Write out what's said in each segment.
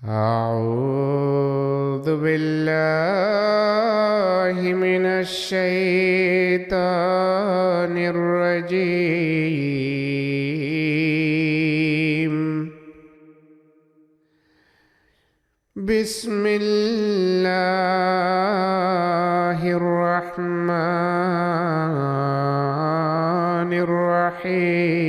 أعوذ بالله من الشيطان الرجيم بسم الله الرحمن الرحيم.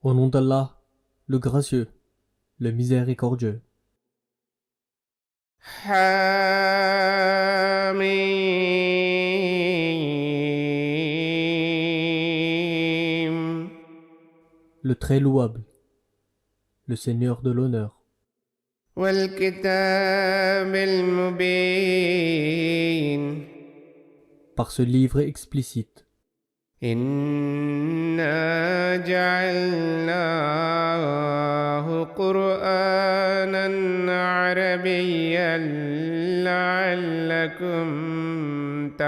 Au nom d'Allah, le gracieux, le miséricordieux. حميم. Le très louable, le Seigneur de l'honneur. والكتاب المبين. Par ce livre explicite, إنا جعلناه قرآنا عربيا لعلكم nous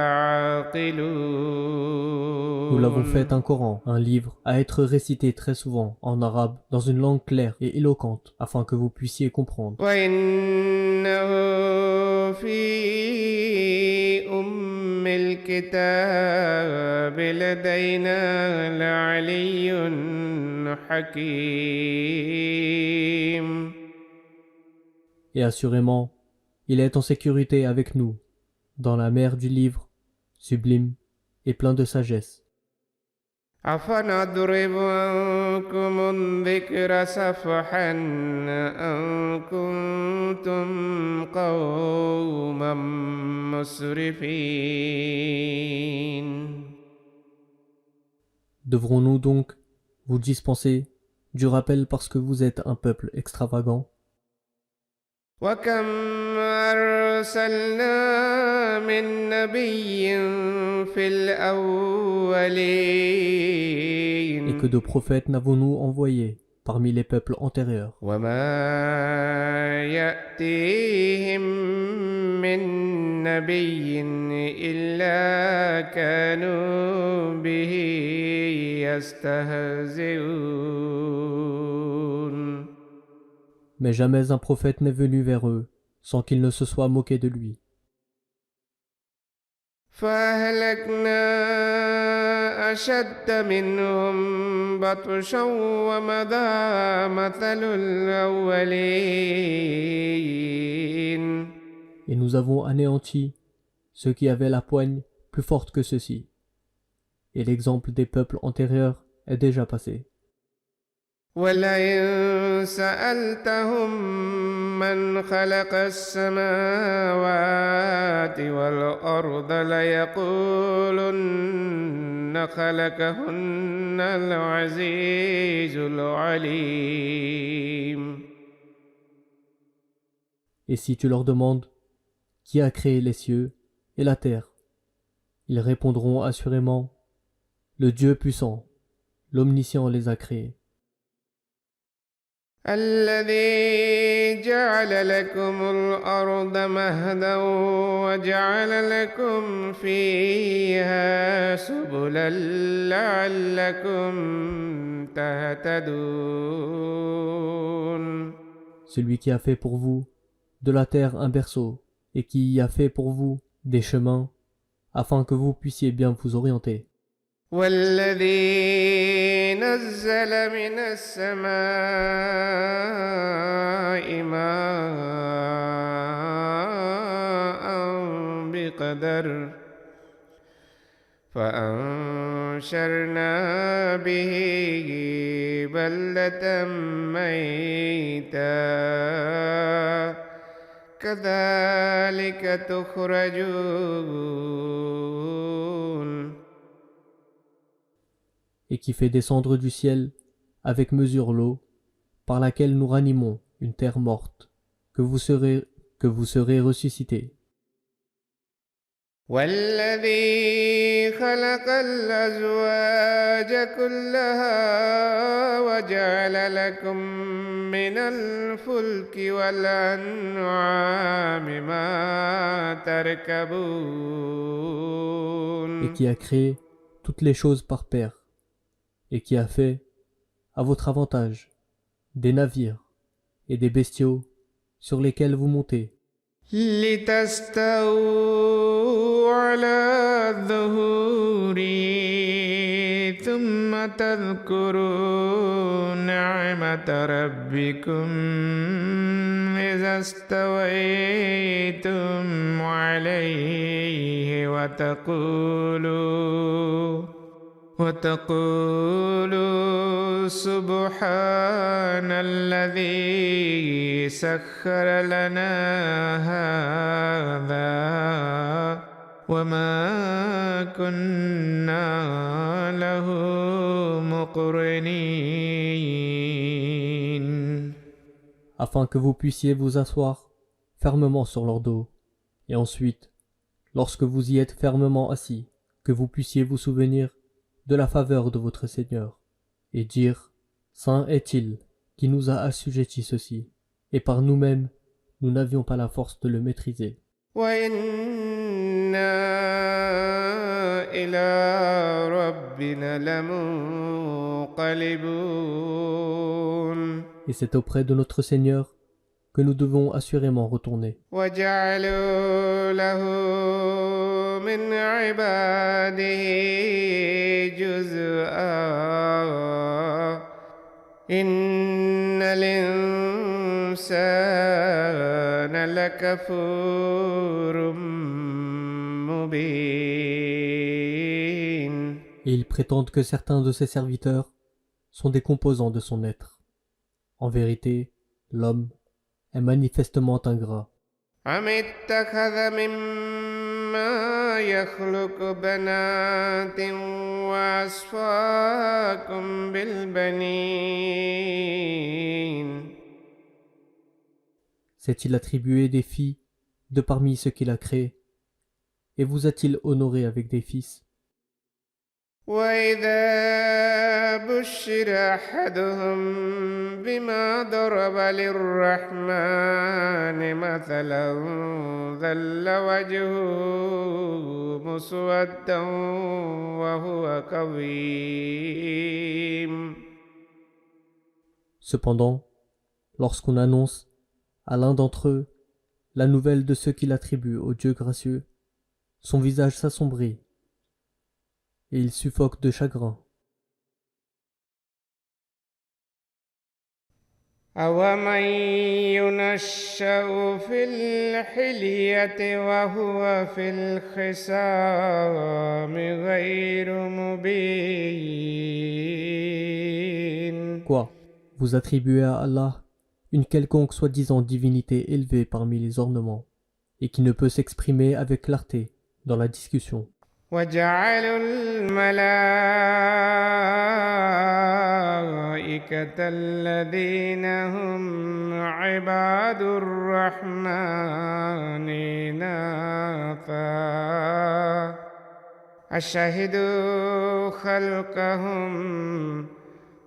l'avons fait تعقلون. un Coran, un livre, à être récité très souvent en arabe, dans une langue claire et éloquente, afin que vous puissiez comprendre. وإنه في أم الكتاب لدينا لعلي حكيم. Et assurément, il est en sécurité avec nous, dans la mer du livre, sublime et plein de sagesse. أفنضرب عنكم الذكر صفحا أن كنتم قوما مسرفين. Devrons-nous donc vous dispenser du rappel parce que vous êtes un peuple extravagant? وكم أرسلنا من نبي في Et que الأولين de prophètes n'avons-nous envoyés parmi les peuples antérieurs? وما يأتيهم من نبي إلا كانوا به يستهزئون. Mais jamais un prophète n'est venu vers eux sans qu'il ne se soit moqué de lui. فأهلكنا أشد منهم بطشا ومضى مثل الأولين. Et nous avons anéanti ceux qui avaient la poigne plus forte que ceux-ci. Et l'exemple des peuples antérieurs est déjà passé. ولئن سألتهم من خلق السماوات والأرض ليقولن خلقهن العزيز العليم. Et si tu leur demandes qui a créé les cieux et la terre, ils répondront assurément le Dieu puissant, l'omniscient les a créés. الذي جعل لكم الأرض مهدا وجعل لكم فيها سبلا لعلكم تهتدون. Celui qui a fait pour vous de la terre un berceau et qui y a fait pour vous des chemins afin que vous puissiez bien vous orienter. والذي نزل من السماء ماء بقدر فأنشرنا به بلدة ميتا كذلك تخرجون. Et qui fait descendre du ciel avec mesure l'eau par laquelle nous ranimons une terre morte que vous serez ressuscités. والذي خلق الأزواج كلها وجعل لكم من الفلك والأنعام ما تركبون. Et qui a créé toutes les choses par paires et qui a fait, à votre avantage, des navires et des bestiaux sur lesquels vous montez, لتستووا على ظهوره ثم تذكروا نعمة ربكم إذا استويتم عليه وتقولوا سبحان الذي سخر لنا هذا وما كنا له مقرنين. afin que vous puissiez vous asseoir fermement sur leur dos, et ensuite, lorsque vous y êtes fermement assis, que vous puissiez vous souvenir de la faveur de votre Seigneur, et dire, Saint est-il qui nous a assujettis ceci, et par nous-mêmes, nous n'avions pas la force de le maîtriser. وإنا إلى ربنا لمنقلبون. Et c'est auprès de notre Seigneur que nous devons assurément retourner. وجعلوا له من عباده جزءا إن الإنسان لكفور مبين. Et ils prétendent que certains de ses serviteurs sont des composants de son être. En vérité, l'homme est manifestement ingrat. أم اتخذ مما يخلق بنات وأصفاكم بالبنين. S'est-il attribué des filles de parmi ceux qu'il a créés, et vous a-t-il honoré avec des fils? وإذا بشر أحدهم بما ضرب للرحمن مثلا ظل وجهه مسودا وهو كظيم. Cependant, lorsqu'on annonce à l'un d'entre eux la nouvelle de ce qu'il attribue au Dieu gracieux, son visage s'assombrit, et il suffoque de chagrin. أَوَمَن يُنَشَّأُ فِي الْحِلْيَةِ وَهُوَ فِي الْخِصَامِ غَيْرُ مُبِينٍ. Quoi? Vous attribuez à Allah une quelconque soi-disant divinité élevée parmi les ornements, et qui ne peut s'exprimer avec clarté dans la discussion. وَجَعَلُوا الْمَلَائِكَةَ الَّذِينَ هُمْ عِبَادُ الرَّحْمَنِ إِنَاثًا أَشَهِدُوا خَلْقَهُمْ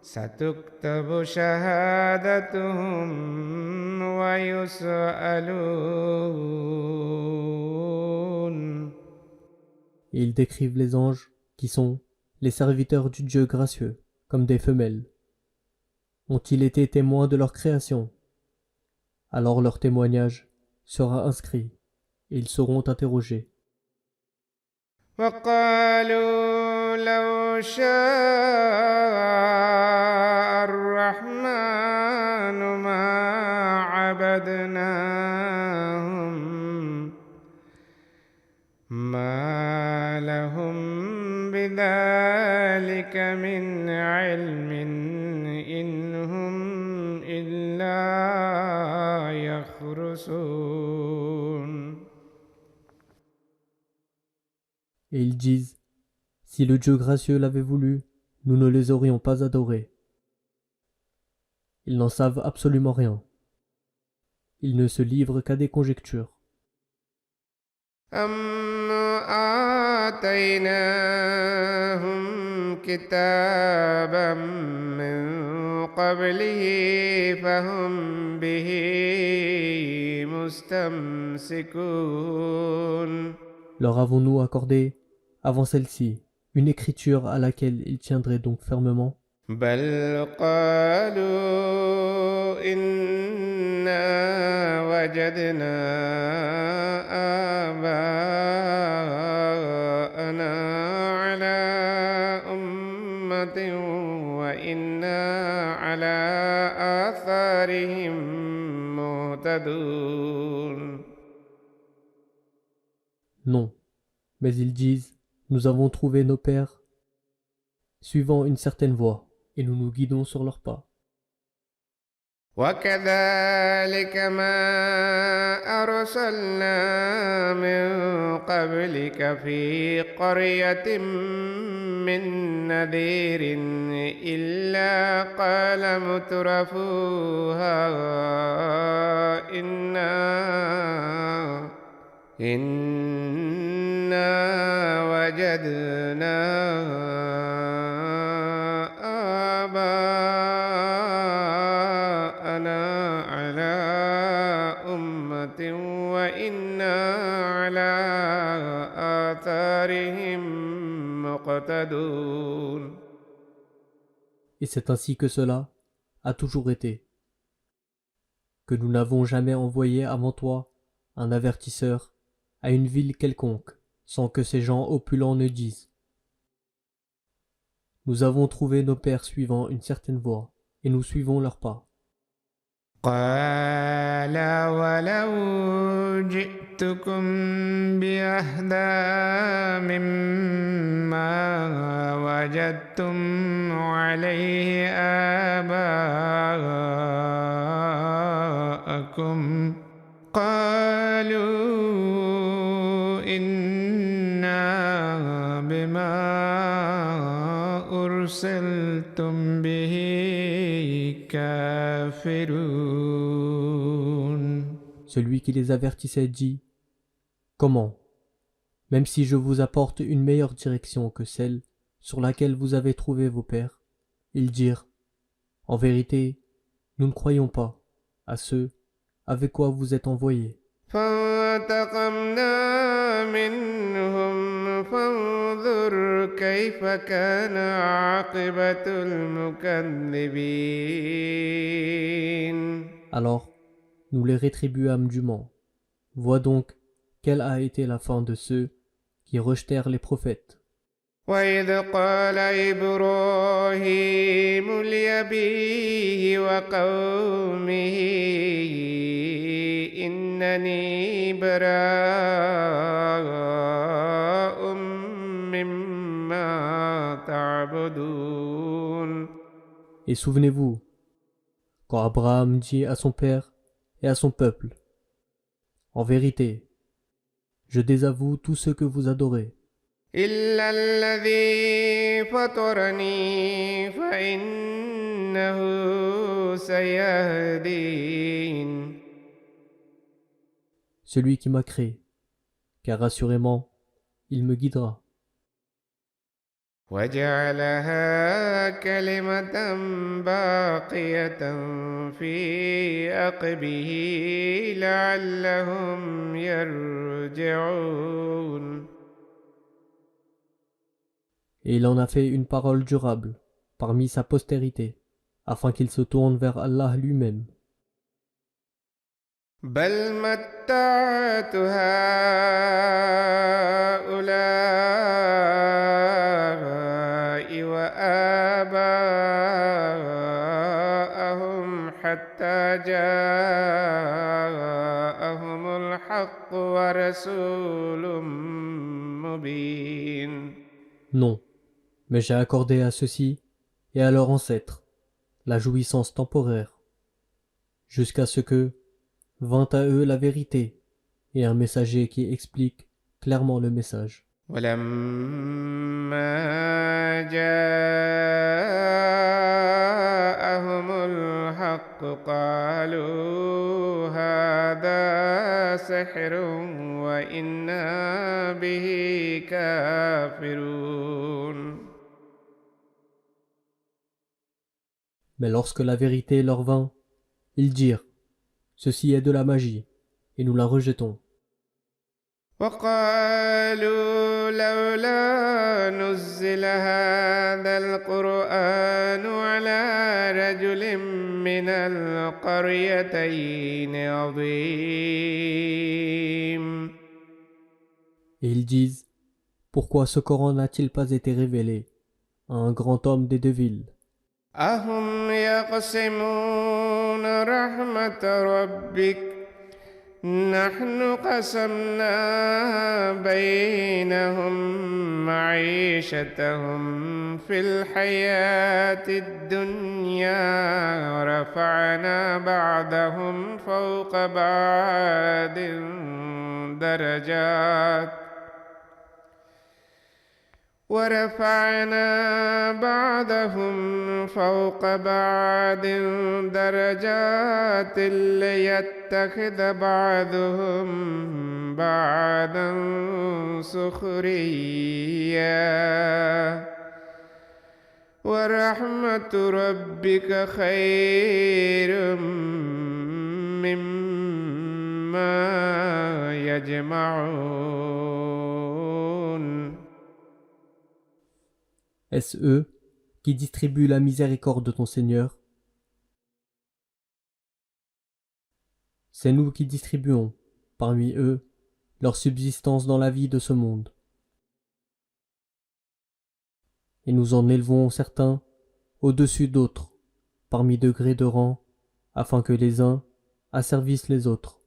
سَتُكْتَبُ شَهَادَتُهُمْ وَيُسْأَلُونَ. Et ils décrivent les anges, qui sont les serviteurs du Dieu gracieux, comme des femelles. Ont-ils été témoins de leur création? Alors leur témoignage sera inscrit, et ils seront interrogés. وقالوا لو شاء الرحمن ما عبدناهم ما لهم بذلك من علم إن هم إلا يخرصون. Et ils disent, si le Dieu gracieux l'avait voulu, nous ne les aurions pas adorés. Ils n'en savent absolument rien. Ils ne se livrent qu'à des conjectures. أم آتيناهم كتابا من قبله فهم به مستمسكون. Leur avons-nous accordé, avant celle-ci, une écriture à laquelle ils tiendraient donc fermement? بل قالوا إنا وجدنا آباءنا على أمة وإنا على آثارهم مهتدون. Non, mais ils disent, nous avons trouvé nos pères suivant une certaine voie, et nous nous guidons sur leurs pas. وكذلك ما أرسلنا من قبلك في قرية من نذير إلا قال مترفوها إنا وجدنا آباءنا على أمة وإنا على آثارهم مقتدون. Et c'est ainsi que cela a toujours été, que nous n'avons jamais envoyé avant toi un avertisseur à une ville quelconque, sans que ces gens opulents ne disent: nous avons trouvé nos pères suivant une certaine voie, et nous suivons leurs pas. قال ولو جئتكم بأهدى مما وجدتم عليه آباءكم قالوا إنا بما أرسلتم به كافرون. Celui qui les avertissait dit: comment, même si je vous apporte une meilleure direction que celle sur laquelle vous avez trouvé vos pères? Ils dirent: en vérité, nous ne croyons pas à ceux avec quoi vous êtes envoyés. فانتقمنا منهم فانظر كيف كان عاقبة المكذبين. Alors, nous les rétribuâmes dûment. Vois donc quelle a été la fin de ceux qui rejetèrent les prophètes. وإذ قال إبراهيم لأبيه وقومه إنني براء مما تعبدون. Et souvenez-vous, quand Abraham dit à son père et à son peuple: en vérité, je désavoue tout ce que vous adorez, إلا الذي فطرني فإنه سيهدين. celui qui m'a créé, car assurément, il me guidera. وجعلها كلمة باقية في عقبه لعلهم يرجعون. Et il en a fait une parole durable parmi sa postérité, afin qu'il se tourne vers Allah lui-même. بل متعت هؤلاء وآباءهم حتى جاءهم الحق ورسول مبين. Non, mais j'ai accordé à ceux-ci et à leurs ancêtres la jouissance temporaire, jusqu'à ce que vint à eux la vérité et un messager qui explique clairement le message. ولما جاءهم الحق قالوا هذا سحر وإنا به كافرون. Mais lorsque la vérité leur vint, ils dirent: ceci est de la magie, et nous la rejetons. وقالوا لولا نزل هذا القرآن على رجل من القريتين عظيم. Et ils disent, pourquoi ce Coran n'a-t-il pas été révélé à un grand homme des deux villes? أهم يقسمون رحمة ربك نحن قسمنا بينهم معيشتهم في الحياة الدنيا ورفعنا بعضهم فوق بعض درجات ليتخذ بعضهم بعضا سخريا ورحمة ربك خير مما يجمعون. Est-ce eux qui distribuent la miséricorde de ton Seigneur? C'est nous qui distribuons, parmi eux, leur subsistance dans la vie de ce monde. Et nous en élevons certains au-dessus d'autres, parmi degrés de rang, afin que les uns asservissent les autres.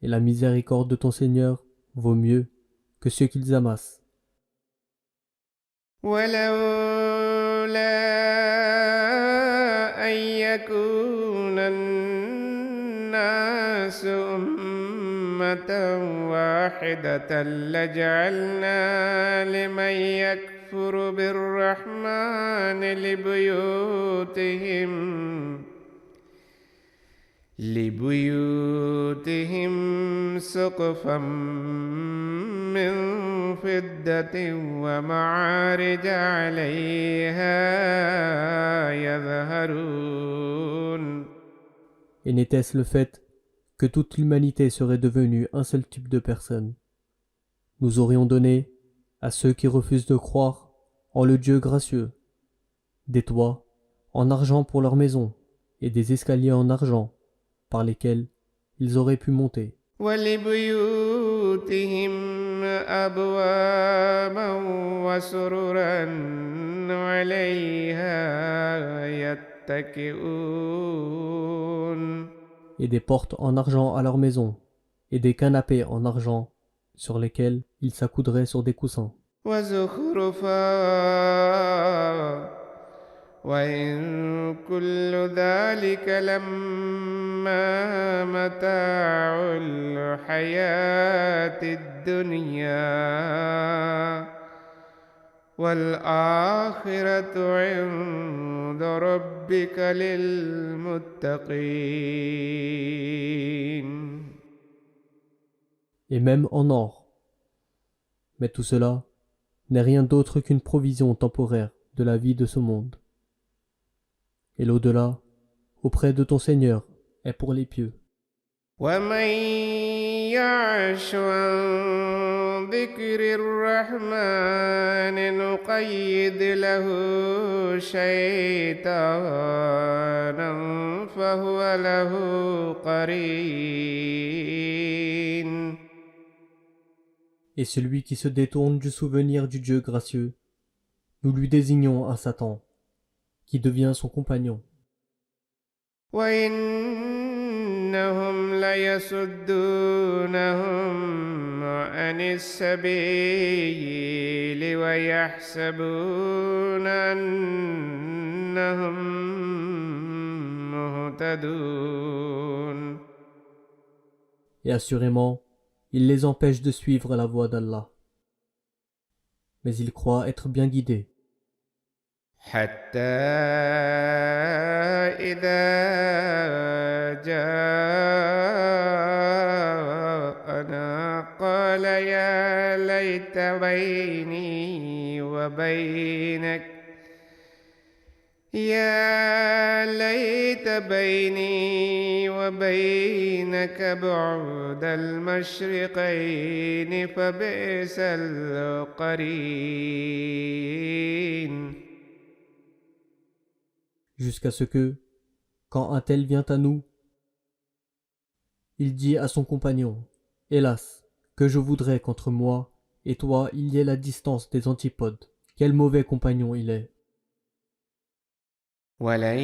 Et la miséricorde de ton Seigneur vaut mieux que ce qu'ils amassent. ولولا أن يكون الناس أمة واحدة لجعلنا لمن يكفر بالرحمن لبيوتهم سقفا من فضة ومعارج عليها يظهرون. Et n'était-ce le fait que toute l'humanité serait devenue un seul type de personne? Nous aurions donné à ceux qui refusent de croire en le Dieu gracieux des toits en argent pour leur maison et des escaliers en argent par lesquels ils auraient pu monter. وَلِبُيُوتِهِمْ أَبْوَابًا وَسُرُرًا عَلَيْهَا يَتَّكِئُونَ. Et des portes en argent à leur maison, et des canapés en argent sur lesquels ils s'accoudraient sur des coussins. وَزُخْرُفًا وَإِن كُلُّ ذَلِكَ لَمَّا مَتَاعُ الْحَيَاةِ الدُّنْيَا وَالْآخِرَةُ عِندَ رَبِّكَ لِلْمُتَّقِينَ. Et même en or. Mais tout cela n'est rien d'autre qu'une provision temporaire de la vie de ce monde. Et l'au-delà, auprès de ton Seigneur, est pour les pieux. وَمَن يَعْشُ عَن ذِكْرِ الرَّحْمَنِ نُقَيِّضْ لَهُ شَيْطَانًا فَهُوَ لَهُ قَرِينٌ. Et celui qui se détourne du souvenir du Dieu gracieux, nous lui désignons un Satan, qui devient son compagnon. وَإِنَّهُمْ لَيَصُدُّونَهُمْ عَنِ السَّبِيلِ وَيَحْسَبُونَ أَنَّهُمْ مُهْتَدُونَ. Et assurément, il les empêche de suivre la voie d'Allah. Mais ils croient être bien guidés. حتى إذا جاءنا قال يا ليت بيني يا ليت بيني وبينك بعد المشرقين فبئس القرين. Jusqu'à ce que, quand un tel vient à nous, il dit à son compagnon, hélas, que je voudrais qu'entre moi et toi il y ait la distance des antipodes. Quel mauvais compagnon il est. ولن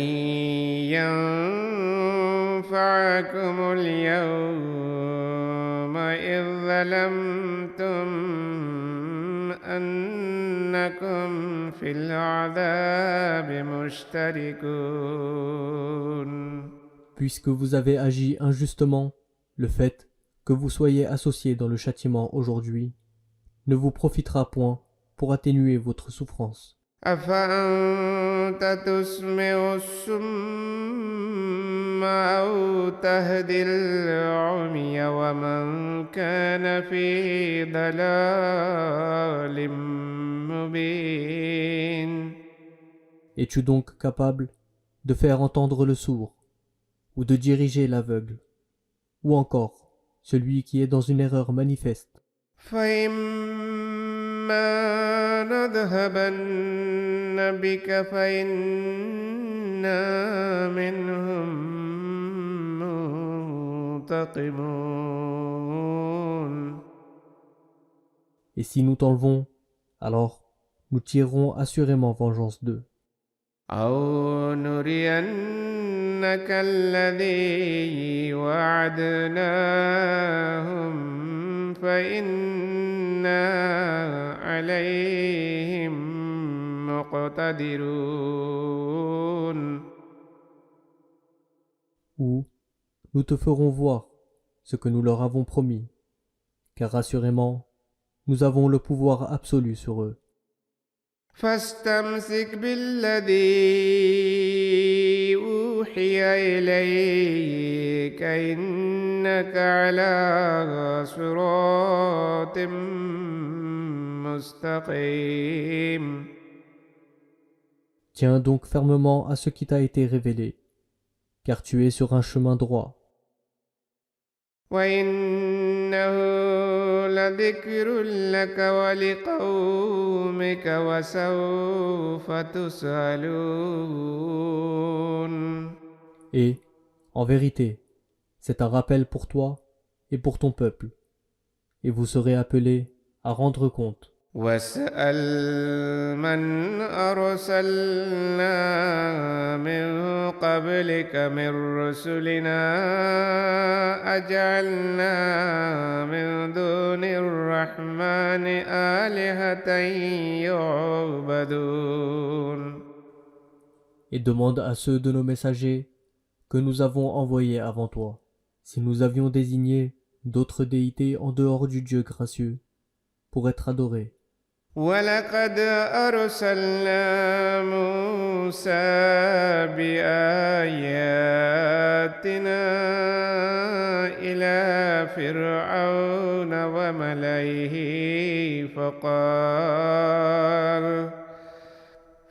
ينفعكم اليوم إذ ظلمتم أنكم في العذاب مشتركون. Puisque vous avez agi injustement, le fait que vous soyez associés dans le châtiment aujourd'hui ne vous profitera point pour atténuer votre souffrance. أفأنت تسمع الصم أو تهدي العمي ومن كان في ضلال مبين. Es-tu donc capable de faire entendre le sourd, ou de diriger l'aveugle, ou encore celui qui est dans une erreur manifeste? فإما نذهبن بك فإنا منهم منتقمون. Et si nous t'enlevons, alors nous tirerons assurément vengeance d'eux. أو نرينك الذي وعدناهم فإنا عليهم مقتدرون. Ou nous te ferons voir ce que nous leur avons promis, car assurément nous avons le pouvoir absolu sur eux. فاستمسك بالذي أوحي إليك إنك على صراط مستقيم. Tiens donc fermement à ce qui t'a été révélé, car tu es sur un chemin droit. وإنه لذكر لك ولقومك وسوف تسألون. Et, en vérité, c'est un rappel pour toi et pour ton peuple, et vous serez appelés à rendre compte. واسأل من أرسلنا من قبلك من رسلنا أجعلنا من دون الرحمن آلهة يعبدون. Et demande à ceux de nos messagers que nous avons envoyés avant toi, si nous avions désigné d'autres déités en dehors du Dieu gracieux, pour être adorés. ولقد أرسلنا موسى بآياتنا إلى فرعون وملئه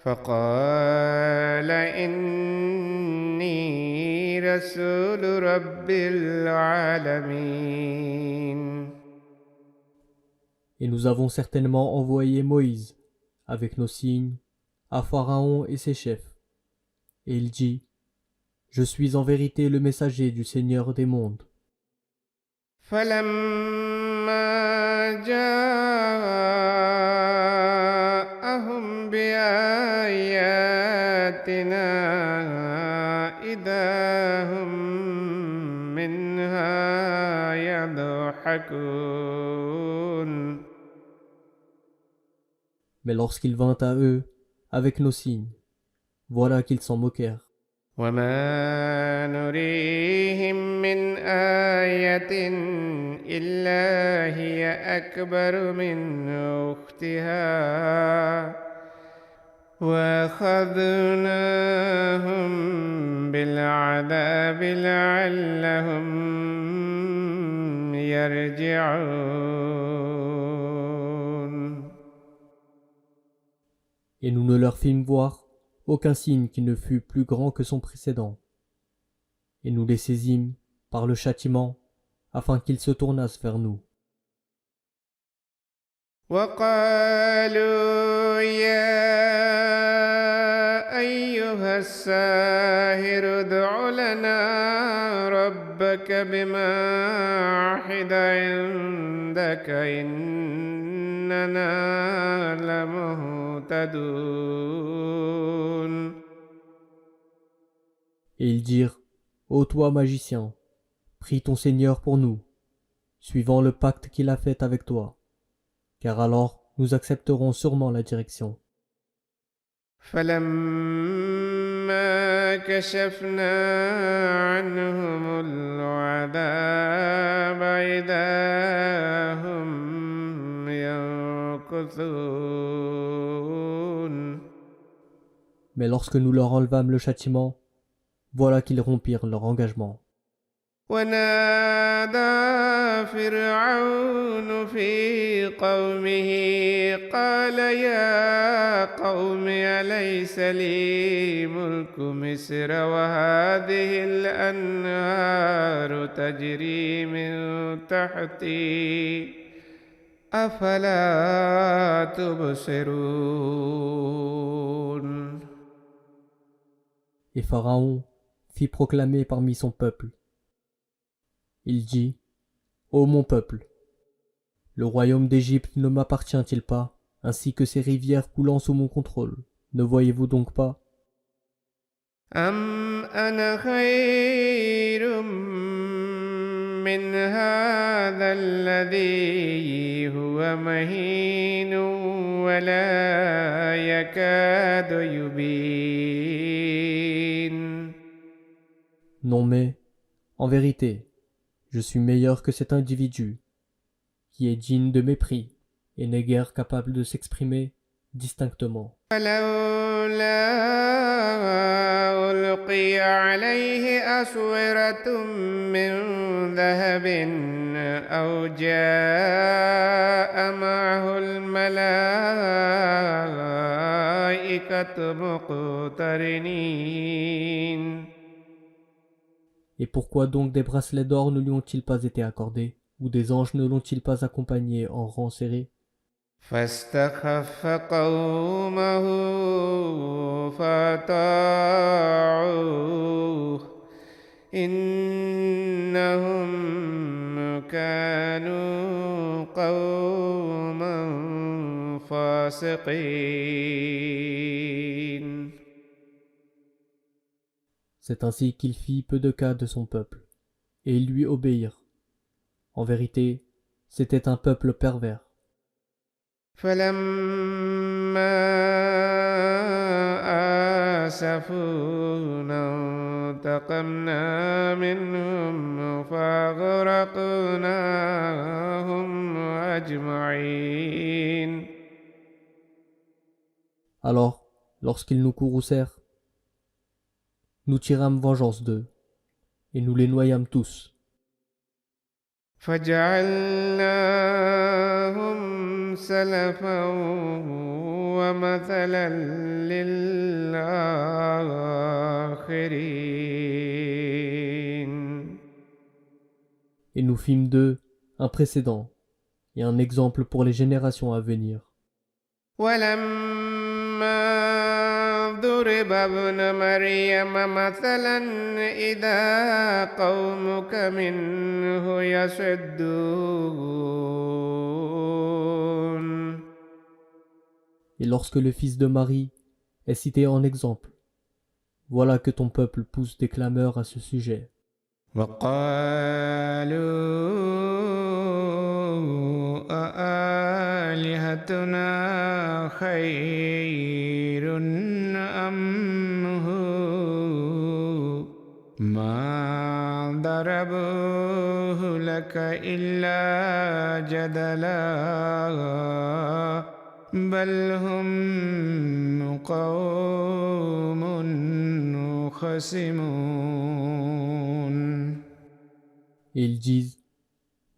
فقال إني رسول رب العالمين. Et nous avons certainement envoyé Moïse, avec nos signes, à Pharaon et ses chefs. Et il dit, je suis en vérité le messager du Seigneur des mondes. فلما جاءهم بآياتنا إذا هم منها يضحكون. Mais lorsqu'il vint à eux, avec nos signes, voilà qu'ils s'en moquèrent. وما نريهم من آية إلا هي أكبر من أختها وأخذناهم بالعذاب لعلهم يرجعون. Et nous ne leur fîmes voir aucun signe qui ne fût plus grand que son précédent. Et nous les saisîmes par le châtiment afin qu'ils se tournassent vers nous. وقالوا يا أيها الساحر ادع لنا ربك بما عهد عندك إننا لمهتدون. Et ils dirent, ô toi magicien, prie ton Seigneur pour nous, suivant le pacte qu'il a fait avec toi, car alors nous accepterons sûrement la direction. فلما كشفنا عنهم العذاب إذا هم ينكثون. Mais lorsque nous leur enlevâmes le châtiment, voilà qu'ils rompirent leur engagement. ونادى فرعون في قومه قال يا قوم أليس لي ملك مصر وهذه الأنهار تجري من تحتي أفلا تبصرون. Et Pharaon fit proclamer parmi son peuple. Il dit, ô mon peuple, le royaume d'Égypte ne m'appartient-il pas, ainsi que ces rivières coulant sous mon contrôle? Ne voyez-vous donc pas? أم أنا خير من هذا الذي هو مهين ولا يكاد يبين. Non mais, en vérité, je suis meilleur que cet individu, qui est digne de mépris et n'est guère capable de s'exprimer distinctement. فلولا ألقي عليه أسورة من ذهب أو جاء معه الملائكة مقترنين. Et pourquoi donc des bracelets d'or ne lui ont-ils pas été accordés, ou des anges ne l'ont-ils pas accompagné en rang serré? فاستخف قومه فأطاعوه إنهم كانوا قوما فاسقين. C'est ainsi qu'il fit peu de cas de son peuple, et ils lui obéirent. En vérité, c'était un peuple pervers. فلما آسفونا انتقمنا منهم فأغرقناهم أجمعين. Alors, lorsqu'ils nous courroucèrent, nous tirâmes vengeance d'eux, et nous les noyâmes tous. فجعلناهم سلفا ومثلا للآخرين. Et nous fîmes d'eux un précédent et un exemple pour les générations à venir. ولما ضرب ابن مريم مثلا إذا قومك منه يصدون. Et lorsque le fils de Marie est cité en exemple, voilà que ton peuple pousse des clameurs à ce sujet. وقالوا أآلهتنا خير أم هو ما ضربوه لك إلا جدلا بل هم قوم خصمون. Et ils disent,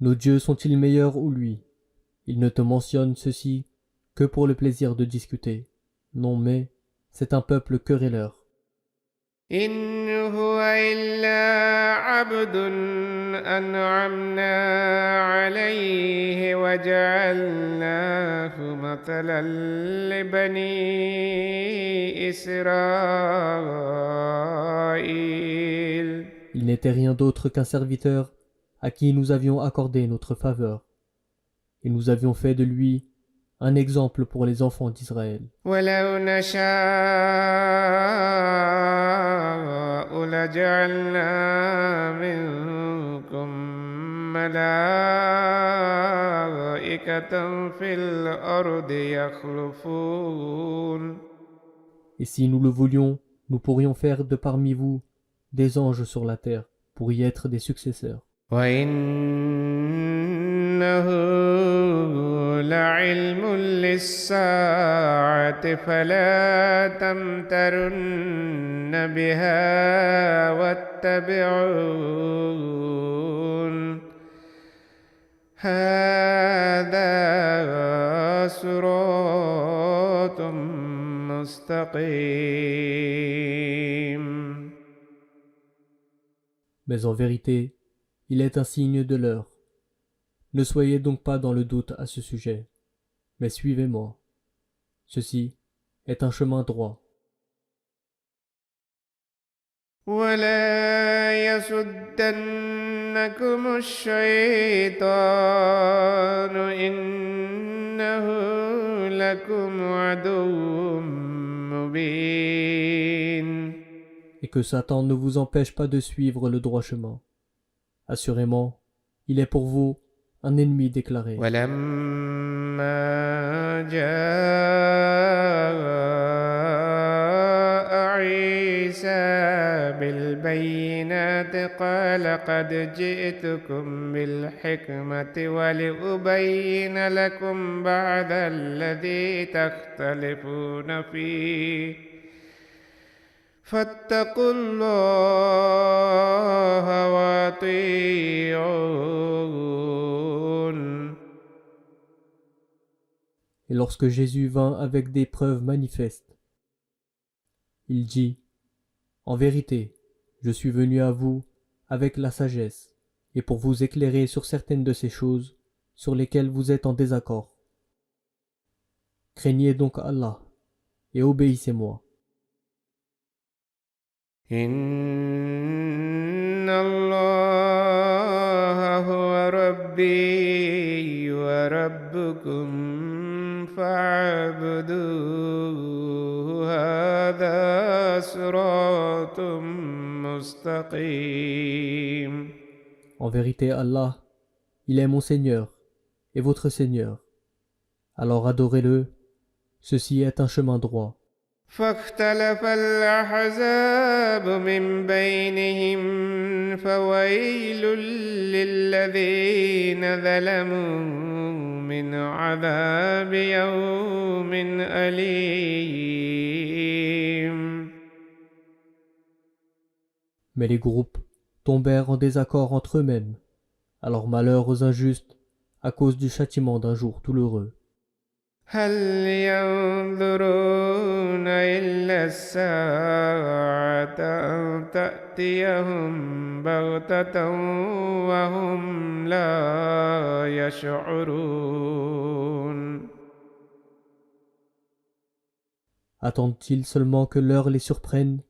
nos dieux sont-ils meilleurs ou lui? Ils ne te mentionnent ceci que pour le plaisir de discuter. Non mais, C'est un peuple querelleur. إن هو إلا عبد أنعمنا عليه وجعلناه مثلا لبني إسرائيل. Il n'était rien d'autre qu'un serviteur à qui nous avions accordé notre faveur, et nous avions fait de lui un exemple pour les enfants d'Israël. ولو نشاء لجعلنا منكم ملائكة في الأرض يخلفون. Et si nous le voulions, nous pourrions faire de parmi vous des anges sur la terre pour y être des successeurs. وإنه لعلم للساعة فلا تمترن بها واتبعون هذا صراط مستقيم. Mais en vérité, il est un signe de l'heure. Ne soyez donc pas dans le doute à ce sujet, mais suivez-moi. Ceci est un chemin droit. ولا يصدنكم الشيطان إنه لكم عدو مبين. Et que Satan ne vous empêche pas de suivre le droit chemin. Assurément, il est pour vous un ennemi déclaré. ولما جاء عيسى بالبينات قال قد جئتكم بالحكمة ولأبين لكم بعد الذي تختلفون فيه فاتقوا الله وأطيعون. Et lorsque Jésus vint avec des preuves manifestes, il dit, « En vérité, je suis venu à vous avec la sagesse, et pour vous éclairer sur certaines de ces choses sur lesquelles vous êtes en désaccord. Craignez donc Allah, et obéissez-moi. » إن الله هو ربي وربكم فاعبدوه هذا صراط مستقيم. En vérité, Allah, il est mon Seigneur et votre Seigneur. Alors adorez-le, ceci est un chemin droit. فاختلف الأحزاب من بينهم فويل للذين ظلموا من عذاب يوم أليم. Mais les groupes tombèrent en désaccord entre eux-mêmes. Alors malheur aux injustes à cause du châtiment d'un jour douloureux. هل ينظرون إلا الساعة أن تأتيهم بغتة وهم لا يشعرون. Attendent-ils seulement que l'heure les surprenne,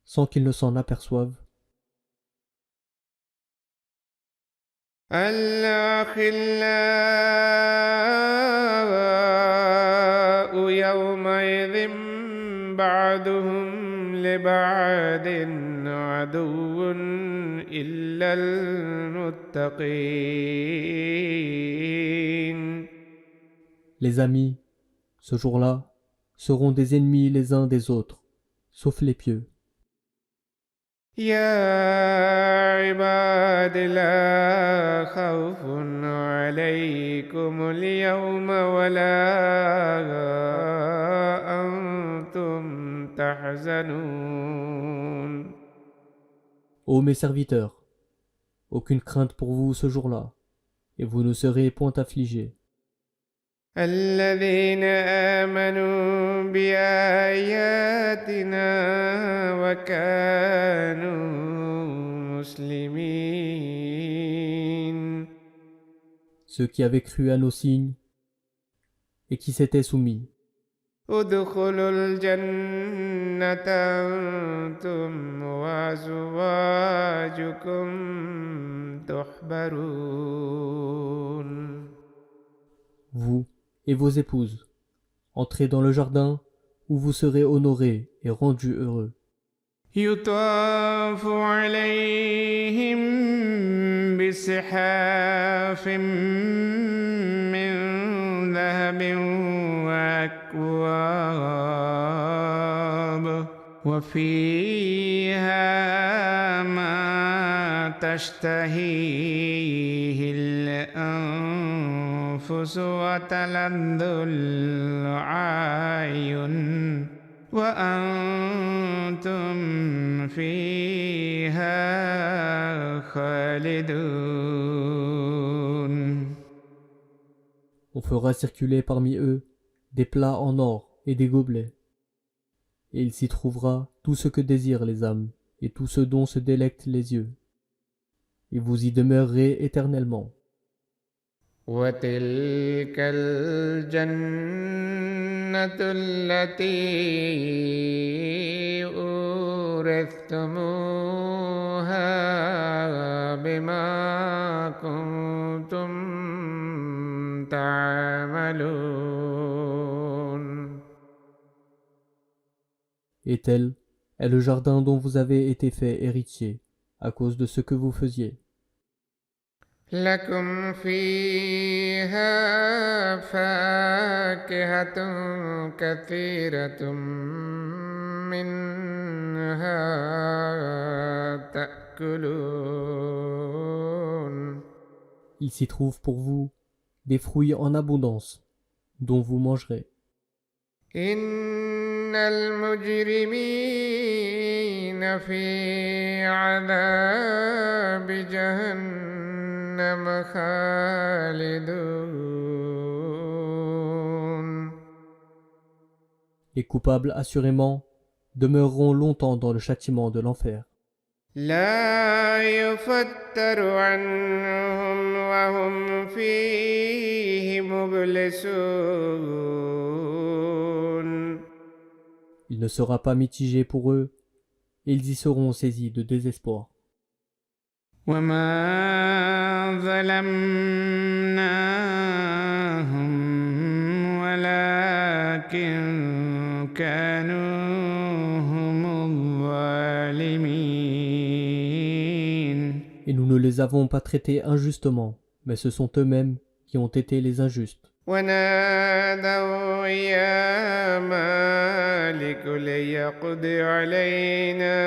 sans qu'ils ne s'en aperçoivent? الأخلاء يومئذ بعضهم لبعض عدو إلا المتقين. Les amis, ce jour-là, seront des ennemis les uns des autres, sauf les pieux. يا عباد لا خوف عليكم اليوم ولا أنتم تحزنون. Ô mes serviteurs, aucune crainte pour vous ce jour-là, et vous ne serez point affligés. الذين آمنوا بآياتنا وكانوا مسلمين. Ceux qui avaient cru à nos signes et qui s'étaient soumis. ادخلوا الجنة أنتم وأزواجكم تحبرون. Vous et vos épouses, entrez dans le jardin où vous serez honorés et rendus heureux. يطاف عليهم بصحاف من ذهب وأكواب وفيها ما تشتهيه الأنفس وتلذ الأعين وأنتم فيها خالدون. On fera circuler parmi eux des plats en or et des gobelets. Et il s'y trouvera tout ce que désirent les âmes et tout ce dont se délectent les yeux. Et vous y demeurerez éternellement. وتلك الجنة التي أورثتموها بما كنتم تعملون. Et tel est le jardin dont vous avez été fait héritier à cause de ce que vous faisiez. لكم فيها فاكهة كثيرة منها تأكلون. Il s'y trouve pour vous des fruits en abondance, dont vous mangerez. إن المجرمين في عذاب جهنم خالدون. Les coupables, assurément, demeureront longtemps dans le châtiment de l'enfer. لا يفتر عنهم وهم فيه مبلسون. Il ne sera pas mitigé pour eux, et ils y seront saisis de désespoir. وما ظلمناهم ولكن كانوا هم الظالمين. Et nous ne les avons pas traités injustement, mais ce sont eux-mêmes qui ont été les injustes. ونادوا يا مالك ليقض علينا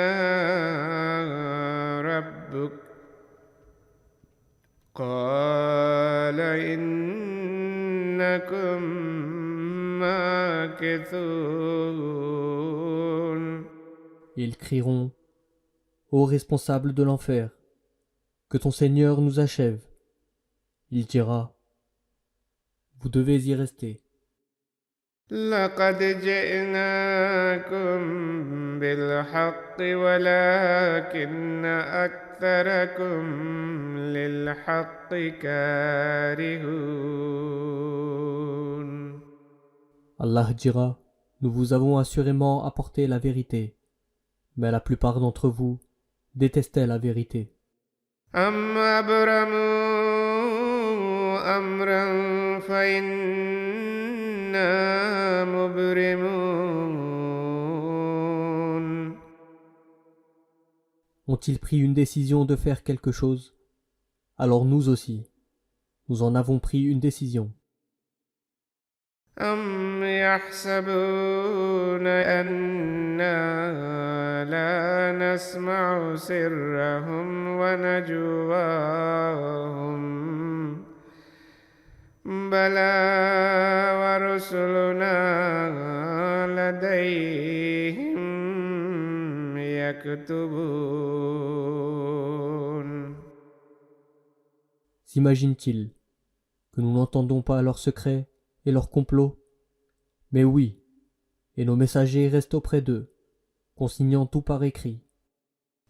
ربك قال إنكم ماكثون. Et ils crieront, ô responsable de l'enfer, que ton Seigneur nous achève. Il dira, vous devez y rester. لقد جئناكم بالحق ولكن أكثركم للحق كارهون. Allah dira, nous vous avons assurément apporté la vérité, mais la plupart d'entre vous détestaient la vérité. أم أبرموا أمرا فإنا مبرمون. Ont-ils pris une décision de faire quelque chose? Alors nous aussi, nous en avons pris une décision. أم يحسبون أنا لا نسمع سرهم ونجواهم بلى ورسلنا لديهم يكتبون. S'imaginent-ils que nous n'entendons pas leurs secrets et leurs complots. Mais oui, et nos messagers restent auprès d'eux, consignant tout par écrit.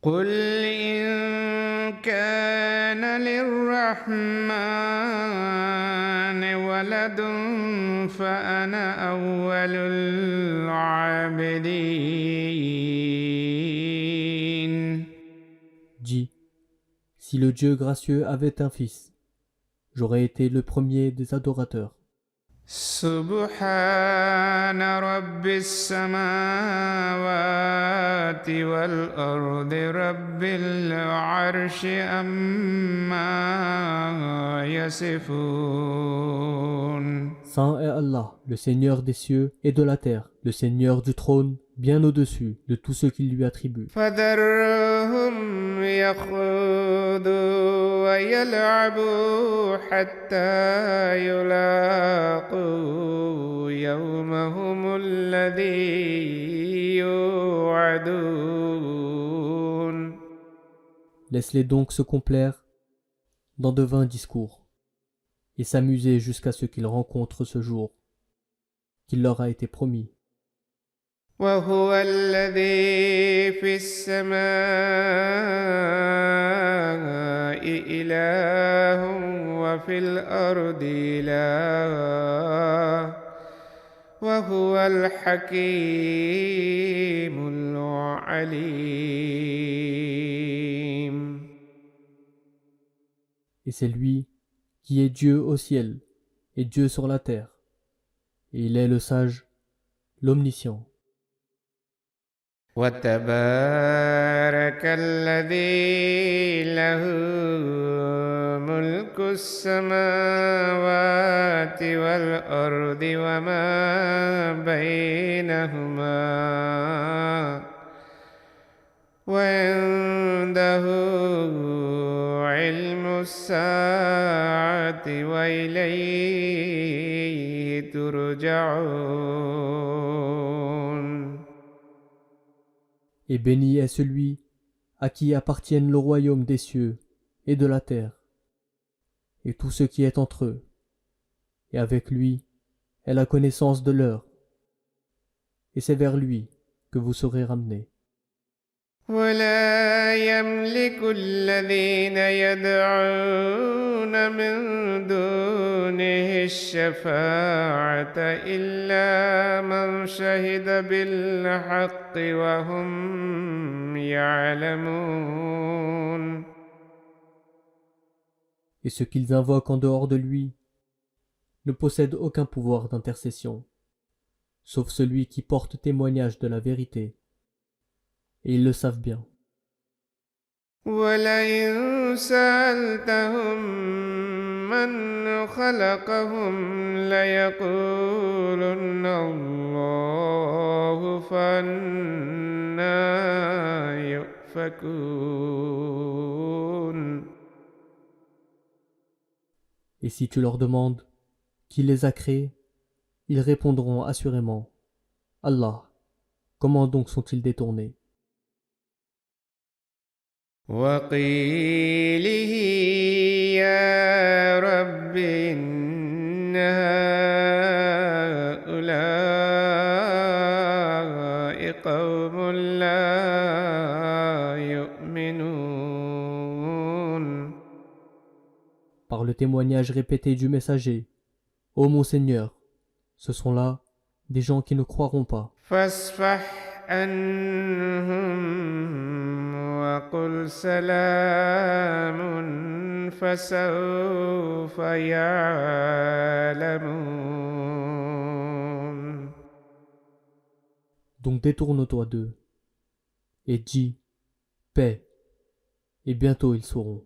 قل إن كان للرحمن ولد فأنا أول العابدين. Dis, si le Dieu gracieux avait un fils, j'aurais été le premier des adorateurs. سبحان رب السماوات والأرض رب العرش أما يصفون. Saint est Allah, le Seigneur des cieux et de la terre, le Seigneur du trône, bien au-dessus de tout ce qu'il lui attribue. فذرهم يخوضوا ويلعبوا حتى يلاقوا يومهم الذي يوعدون. Laisse-les donc se complaire dans de vains discours et s'amuser jusqu'à ce qu'ils rencontrent ce jour qu'il leur a été promis. وهو الذي في السماء إله وفي الأرض إله وهو الحكيم العليم. Et c'est lui qui est Dieu au ciel et Dieu sur la terre. Et il est le sage, l'omniscient. وتبارك الذي له ملك السماوات والأرض وما بينهما وعنده علم الساعة وإليه ترجعون. Et béni est celui à qui appartiennent le royaume des cieux et de la terre, et tout ce qui est entre eux, et avec lui est la connaissance de l'heure, et c'est vers lui que vous serez ramenés. ولا يملك الذين يدعون من دونه الشفاعة إلا من شهد بالحق وهم يعلمون. Et ce qu'ils invoquent en dehors de lui ne possède aucun pouvoir d'intercession, sauf celui qui porte témoignage de la vérité. Et ils le savent bien. ولئن سألتهم من خلقهم ليقولن الله فأنا يؤفكون. Et si tu leur demandes qui les a créés, ils répondront assurément Allah. Comment donc sont-ils détournés? وقيله يا رب إن هؤلاء قوم لا يؤمنون. Par le témoignage répété du messager, ô mon Seigneur, ce sont là des gens qui ne croiront pas. فاصفح عنهم وقل سلام فسوف يعلمون. Donc détourne-toi d'eux, et dis paix, et bientôt ils sauront.